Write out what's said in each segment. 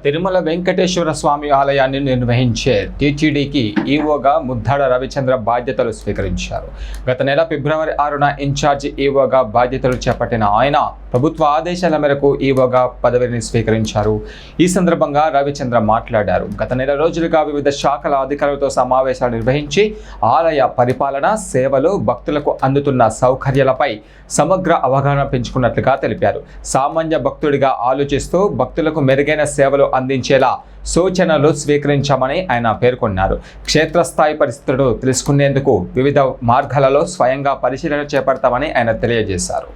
తిరుమల వెంకటేశ్వర స్వామి ఆలయాన్ని నిర్వహించే టీటీడీకి ఈవోగా ముద్దాడ రవిచంద్ర బాధ్యతలు స్వీకరించారు. గత నెల ఫిబ్రవరి 6న ఇన్ఛార్జి ఈవోగా బాధ్యతలు చేపట్టిన ఆయన ప్రభుత్వ ఆదేశాల మేరకు ఈవోగా పదవిని స్వీకరించారు. ఈ సందర్భంగా రవిచంద్ర మాట్లాడారు. గత నెల రోజులుగా వివిధ శాఖల అధికారులతో సమావేశాలు నిర్వహించి ఆలయ పరిపాలన, సేవలు, భక్తులకు అందుతున్న సౌకర్యాలపై సమగ్ర అవగాహన పెంచుకున్నట్లుగా తెలిపారు. సామాన్య భక్తుడిగా ఆలోచిస్తూ భక్తులకు మెరుగైన సేవలు అందించేలా సూచనలు స్వీకరించామని ఆయన పేర్కొన్నారు. క్షేత్రస్థాయి పరిస్థితులను తెలుసుకునేందుకు వివిధ మార్గాలలో స్వయంగా పరిశీలన చేపడతామని ఆయన తెలియజేశారు.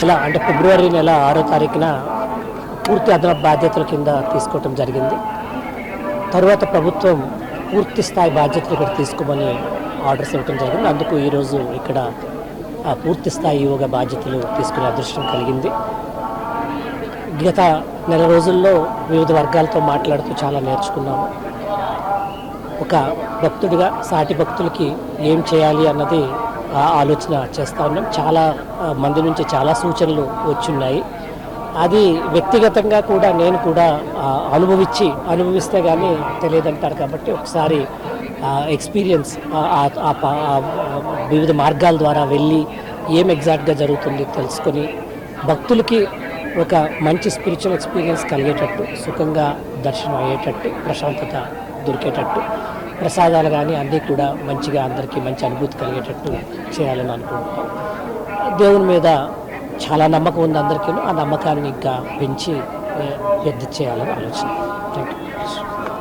ఇలా అంటే ఫిబ్రవరి నెల 6వ తారీఖున పూర్తి అదనపు బాధ్యతల కింద తీసుకోవటం జరిగింది. తర్వాత ప్రభుత్వం పూర్తి స్థాయి బాధ్యతలు ఇక్కడ తీసుకోమని ఆర్డర్స్ ఇవ్వటం జరిగింది. అందుకు ఈరోజు ఇక్కడ పూర్తి స్థాయి యోగా బాధ్యతలు తీసుకునే అదృష్టం కలిగింది. గత నెల రోజుల్లో వివిధ వర్గాలతో మాట్లాడుతూ చాలా నేర్చుకున్నాము. ఒక భక్తుడిగా సాటి భక్తులకి ఏం చేయాలి అన్నది ఆలోచన చేస్తూ ఉన్నాం. చాలా మంది నుంచి చాలా సూచనలు వచ్చున్నాయి. అది వ్యక్తిగతంగా కూడా నేను కూడా అనుభవిస్తే కానీ తెలియదంటారు. కాబట్టి ఒకసారి ఎక్స్పీరియన్స్ వివిధ మార్గాల ద్వారా వెళ్ళి ఏం ఎగ్జాక్ట్గా జరుగుతుంది తెలుసుకొని భక్తులకి ఒక మంచి స్పిరిచువల్ ఎక్స్పీరియన్స్ కలిగేటట్టు, సుఖంగా దర్శనం అయ్యేటట్టు, ప్రశాంతత దొరికేటట్టు, ప్రసాదాలు కానీ అన్నీ కూడా మంచిగా అందరికీ మంచి అనుభూతి కలిగేటట్టు చేయాలని అనుకుంటున్నాం. దేవుని మీద చాలా నమ్మకం ఉంది అందరికీ. ఆ నమ్మకాన్ని ఇంకా పెంచి పెద్ద చేయాలని ఆలోచన. Thank you.